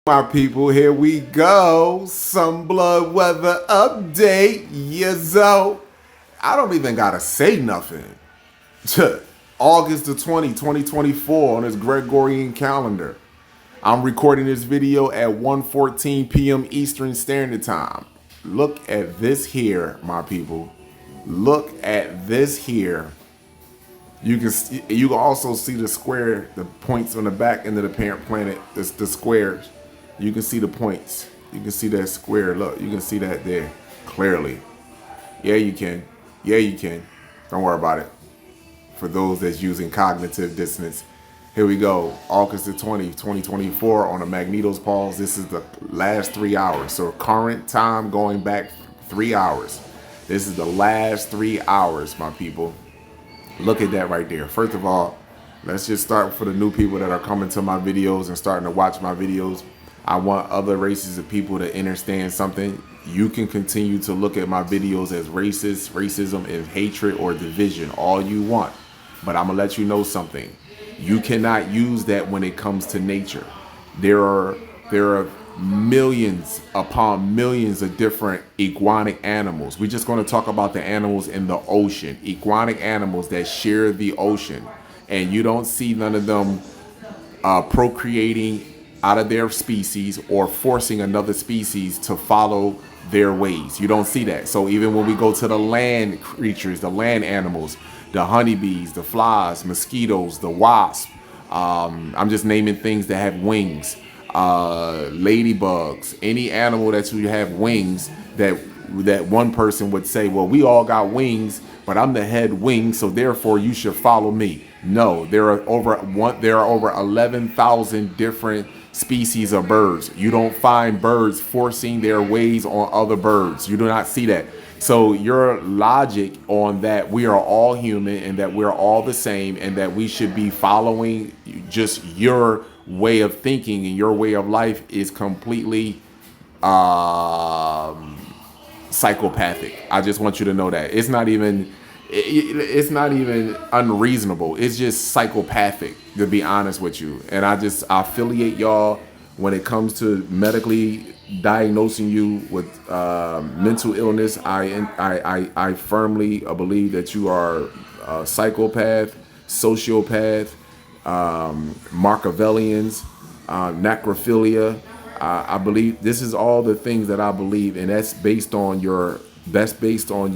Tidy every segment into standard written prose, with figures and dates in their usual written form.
My people, here we go. Some blood weather update. Yizzo. I don't even gotta say nothing. August the 20th, 2024 on this Gregorian calendar. I'm recording this video at 1:14 p.m. Eastern Standard Time. Look at this here, my people. Look at this here. You can also see the square, the points on the back end of the parent planet. It's the squares. You can see the points. You can see that square. Look, you can see that there clearly. Yeah, you can. Yeah, you can. Don't worry about it. For those that's using cognitive dissonance, here we go. August the 20th, 2024 on a Magneto's pause. This is the last 3 hours. So current time going back 3 hours. This is the last 3 hours, my people. Look at that right there. First of all, let's just start for the new people that are coming to my videos and starting to watch my videos. I want other races of people to understand something. You can continue to look at my videos as racist, racism, and hatred or division all you want. But I'm gonna let you know something. You cannot use that when it comes to nature. There are millions upon millions of different iguanic animals. We're just going to talk about the animals in the ocean, iguanic animals that share the ocean, and you don't see none of them procreating out of their species or forcing another species to follow their ways. You don't see that. So even when we go to the land creatures, the land animals, the honeybees, the flies, mosquitoes, the wasp, I'm just naming things that have wings, ladybugs, any animal that you have wings, that one person would say, well, we all got wings, but I'm the head wing, so therefore you should follow me. No, there are over 11,000 different species of birds. You don't find birds forcing their ways on other birds. You do not see that. So your logic on that we are all human and that we're all the same and that we should be following just your way of thinking and your way of life is completely psychopathic. I just want you to know that. It's not even unreasonable. It's just psychopathic, to be honest with you. And I affiliate y'all when it comes to medically diagnosing you with mental illness. I firmly believe that you are a psychopath, sociopath, Machiavellians, necrophilia. I believe this is all the things that I believe, and that's based on your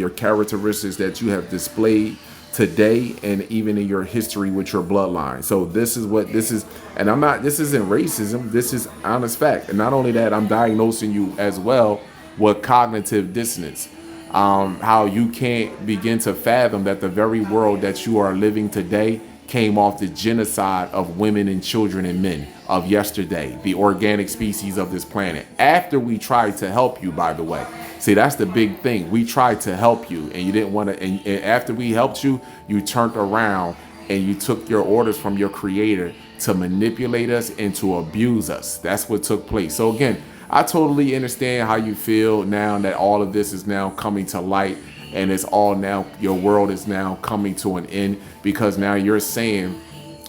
characteristics that you have displayed today and even in your history with your bloodline. So this is what this is, and this isn't racism, this is honest fact. And not only that, I'm diagnosing you as well with cognitive dissonance. How you can't begin to fathom that the very world that you are living today came off the genocide of women and children and men of yesterday, the organic species of this planet. After we tried to help you, by the way. See, that's the big thing. We tried to help you and you didn't want to, and after we helped you, you turned around and you took your orders from your creator to manipulate us and to abuse us. That's what took place. So again, I totally understand how you feel now that all of this is now coming to light and it's all now, your world is now coming to an end, because now you're saying,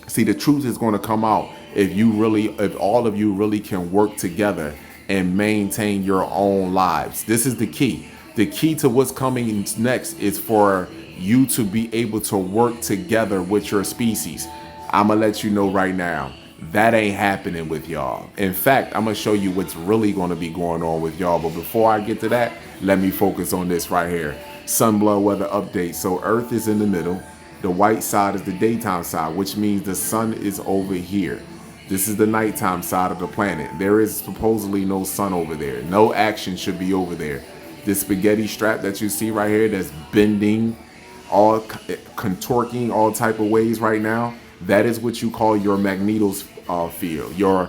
see, the truth is going to come out if all of you really can work together and maintain your own lives. This is the key. The key to what's coming next is for you to be able to work together with your species. I'm gonna let you know right now, that ain't happening with y'all. In fact, I'm gonna show you what's really gonna be going on with y'all. But before I get to that, let me focus on this right here. Sunblood weather update. So Earth is in the middle. The white side is the daytime side, which means the sun is over here. This is the nighttime side of the planet. There is supposedly no sun over there. No action should be over there. This spaghetti strap that you see right here that's bending, all contorting all type of ways right now, that is what you call your Magneto's field, your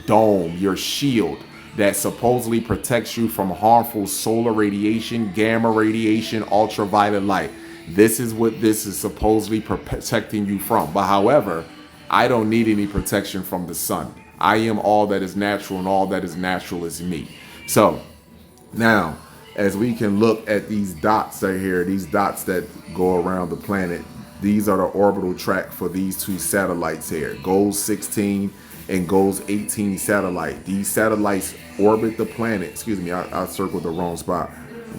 dome, your shield that supposedly protects you from harmful solar radiation, gamma radiation, ultraviolet light. This is what this is supposedly protecting you from. But however, I don't need any protection from the sun. I am all that is natural, and all that is natural is me. So now, as we can look at these dots right here, these dots that go around the planet, these are the orbital track for these two satellites here, Gold 16 and goes 18 satellite. These satellites orbit the planet. Excuse me, I circled the wrong spot.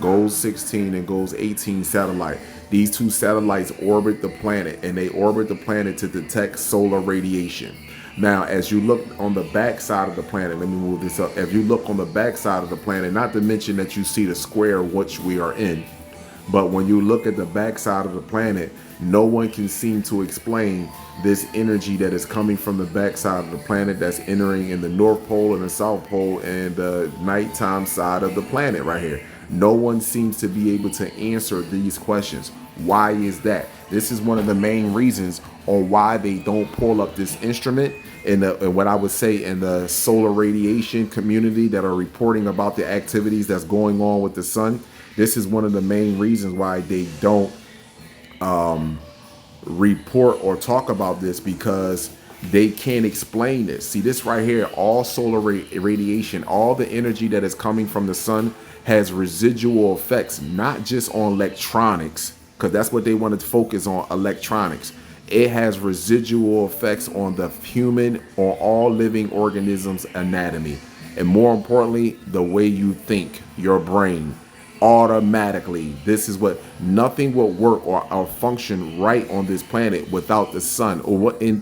Goes 16 and goes 18 satellite. These two satellites orbit the planet, and they orbit the planet to detect solar radiation. Now, as you look on the back side of the planet, let me move this up. If you look on the back side of the planet, not to mention that you see the square which we are in, but when you look at the backside of the planet, no one can seem to explain this energy that is coming from the backside of the planet that's entering in the North Pole and the South Pole and the nighttime side of the planet right here. No one seems to be able to answer these questions. Why is that? This is one of the main reasons on why they don't pull up this instrument in what I would say in the solar radiation community that are reporting about the activities that's going on with the sun. This is one of the main reasons why they don't report or talk about this, because they can't explain this. See, this right here, all solar radiation, all the energy that is coming from the sun has residual effects, not just on electronics, because that's what they wanted to focus on, electronics. It has residual effects on the human or all living organisms' anatomy. And more importantly, the way you think, your brain. Automatically, this is what nothing will work or function right on this planet without the sun, or in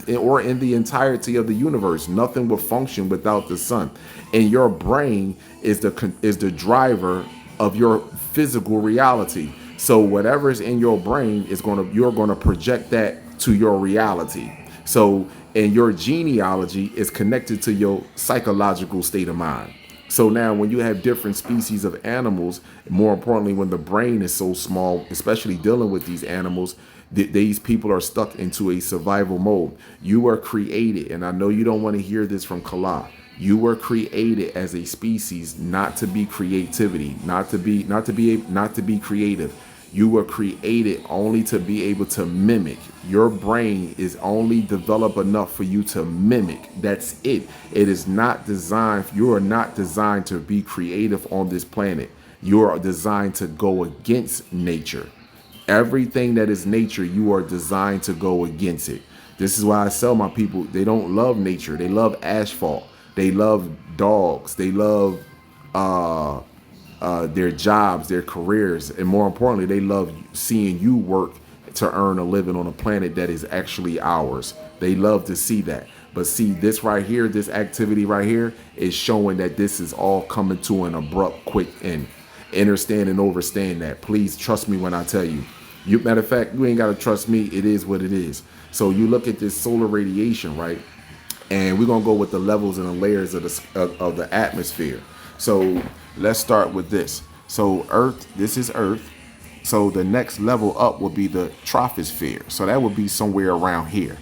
the entirety of the universe. Nothing will function without the sun, and your brain is the driver of your physical reality. So whatever is in your brain you're gonna project that to your reality. So, and your genealogy is connected to your psychological state of mind. So now when you have different species of animals, more importantly, when the brain is so small, especially dealing with these animals, these people are stuck into a survival mode. You were created, and I know you don't want to hear this from Kala. You were created as a species not to be creativity, not to be creative. You were created only to be able to mimic. Your brain is only developed enough for you to mimic. That's it. It is not designed. You are not designed to be creative on this planet. You are designed to go against nature. Everything that is nature, you are designed to go against it. This is why I tell my people, they don't love nature. They love asphalt. They love dogs. They love their jobs, their careers, and more importantly, they love seeing you work to earn a living on a planet that is actually ours. They love to see that. But see, this right here, this activity right here is showing that this is all coming to an abrupt, quick end. Understand and overstand that. Please trust me when I tell you. Matter of fact, you ain't got to trust me. It is what it is. So you look at this solar radiation, right? And we're going to go with the levels and the layers of the atmosphere. So let's start with this. So Earth, this is Earth. So the next level up will be the troposphere. So that would be somewhere around here.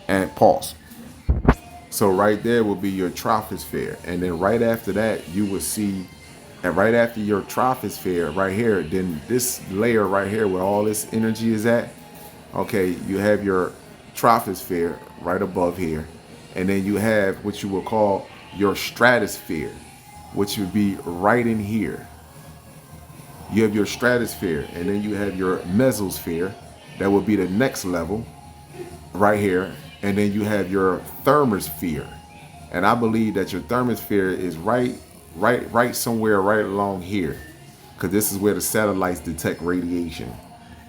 And pause. So right there will be your troposphere. And then right after that, you will see, and right after your troposphere right here, then this layer right here where all this energy is at, okay, you have your troposphere right above here. And then you have what you will call your stratosphere, which would be right in here. You have your stratosphere, and then you have your mesosphere. That would be the next level right here. And then you have your thermosphere. And I believe that your thermosphere is right somewhere right along here, because this is where the satellites detect radiation.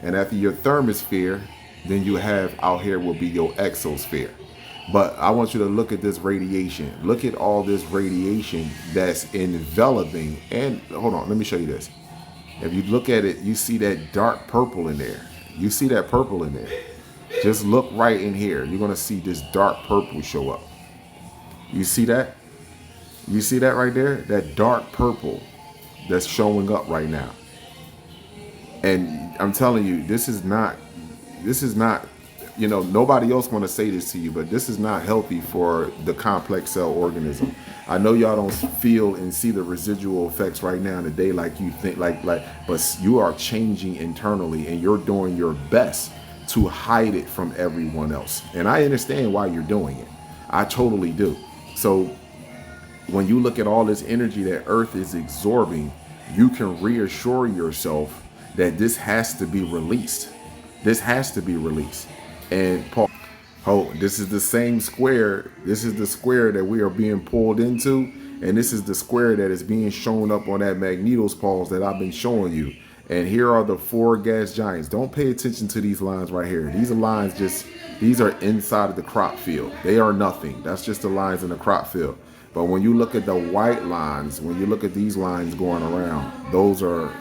And after your thermosphere, then you have out here will be your exosphere. But I want you to look at this radiation. Look at all this radiation that's enveloping. And hold on, let me show you this. If you look at it, you see that dark purple in there. You see that purple in there. Just look right in here. You're going to see this dark purple show up. You see that? You see that right there? That dark purple that's showing up right now. And I'm telling you, this is not, nobody else want to say this to you, but this is not healthy for the complex cell organism. I know y'all don't feel and see the residual effects right now in the day like you think, but you are changing internally, and you're doing your best to hide it from everyone else. And I understand why you're doing it. I totally do. So when you look at all this energy that Earth is absorbing, you can reassure yourself that this has to be released. This has to be released. And Paul, Oh, this is the same square. This is the square that we are being pulled into. And this is the square that is being shown up on that Magneto's pause that I've been showing you. And here are the four gas giants. Don't pay attention to these lines right here. These are lines these are inside of the crop field. They are nothing. That's just the lines in the crop field. But when you look at the white lines, when you look at these lines going around, those are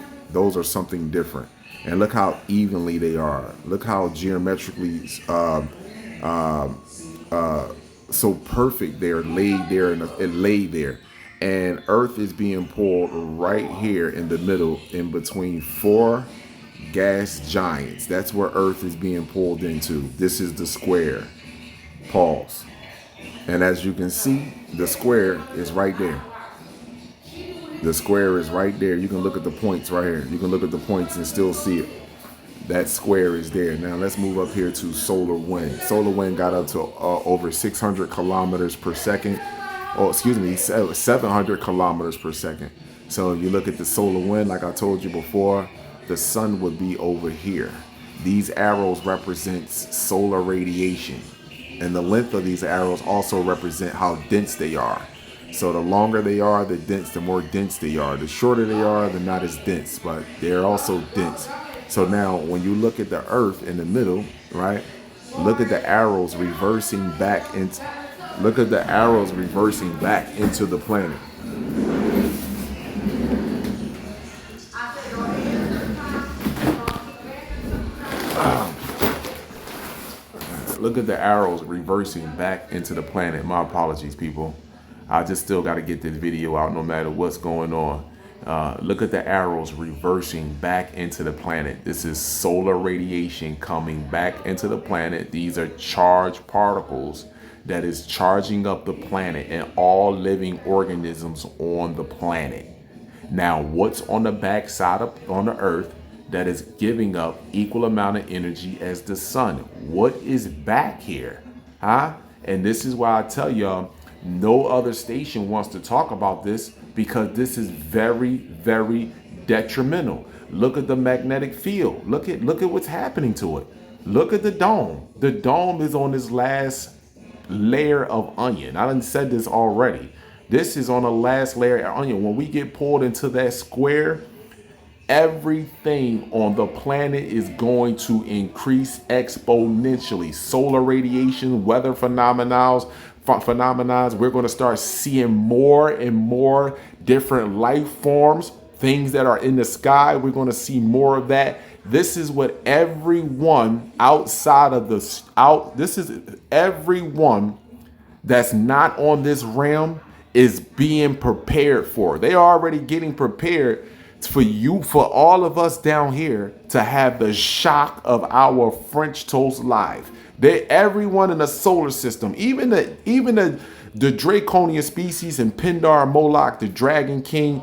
something different. And look how evenly they are. Look how geometrically so perfect they're laid there and it laid there. And Earth is being pulled right here in the middle in between four gas giants. That's where Earth is being pulled into. This is the square. Pause. And as you can see, the square is right there. The square is right there. You can look at the points right here. You can look at the points and still see it. That square is there. Now let's move up here to solar wind. Solar wind got up to over 600 kilometers per second. Oh, excuse me, 700 kilometers per second. So if you look at the solar wind, like I told you before, the sun would be over here. These arrows represent solar radiation. And the length of these arrows also represent how dense they are. So the longer they are, the more dense they are. The shorter they are, they're not as dense, but they're also dense. So now when you look at the Earth in the middle, right? Look at the arrows reversing back into the planet. Look at the arrows reversing back into the planet. My apologies, people. I just still got to get this video out no matter what's going on. Look at the arrows reversing back into the planet. This is solar radiation coming back into the planet. These are charged particles that is charging up the planet and all living organisms on the planet. Now, what's on the back side on the Earth that is giving up equal amount of energy as the sun? What is back here? And this is why I tell y'all, no other station wants to talk about this because this is very, very detrimental. Look at the magnetic field. Look at what's happening to it. Look at the dome. The dome is on this last layer of onion. I done said this already. This is on the last layer of onion. When we get pulled into that square, everything on the planet is going to increase exponentially. Solar radiation, weather phenomena, we're going to start seeing more and more different life forms, things that are in the sky. We're going to see more of that. This is what everyone outside of this is everyone that's not on this realm is being prepared for. They are already getting prepared for all of us down here to have the shock of our French toast life. Everyone in the solar system, even the draconian species and Pindar, Moloch, the Dragon King,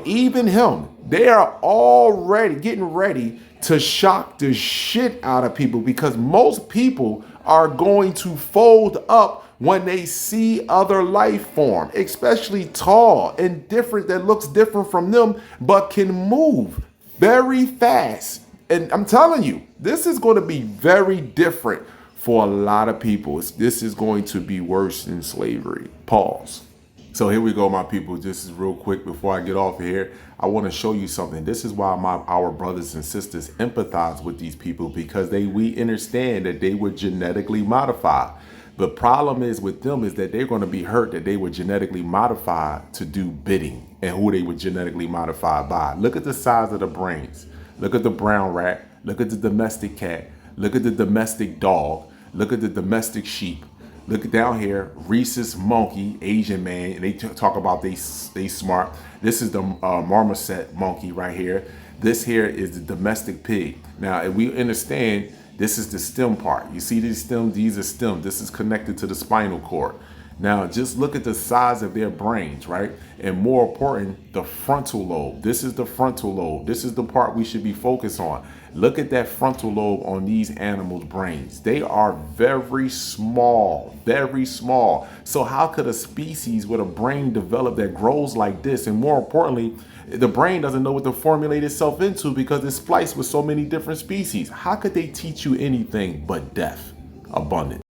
even him, they are already getting ready to shock the shit out of people because most people are going to fold up when they see other life form, especially tall and different that looks different from them, but can move very fast. And I'm telling you, this is going to be very different for a lot of people. This is going to be worse than slavery. Pause. So here we go, my people. Just is real quick before I get off of here. I want to show you something. This is why our brothers and sisters empathize with these people because we understand that they were genetically modified. The problem is with them is that they're going to be hurt that they were genetically modified to do bidding and who they were genetically modified by. Look at the size of the brains. Look at the brown rat. Look at the domestic cat. Look at the domestic dog. Look at the domestic sheep. Look down here, rhesus monkey, Asian man, and they talk about they smart. This is the marmoset monkey right here. This here is the domestic pig. Now, if we understand, this is the stem part. You see these stems? These are stems. This is connected to the spinal cord. Now, just look at the size of their brains, right? And more important, the frontal lobe. This is the frontal lobe. This is the part we should be focused on. Look at that frontal lobe on these animals' brains. They are very small, very small. So how could a species with a brain develop that grows like this? And more importantly, the brain doesn't know what to formulate itself into because it's spliced with so many different species. How could they teach you anything but death? Abundant.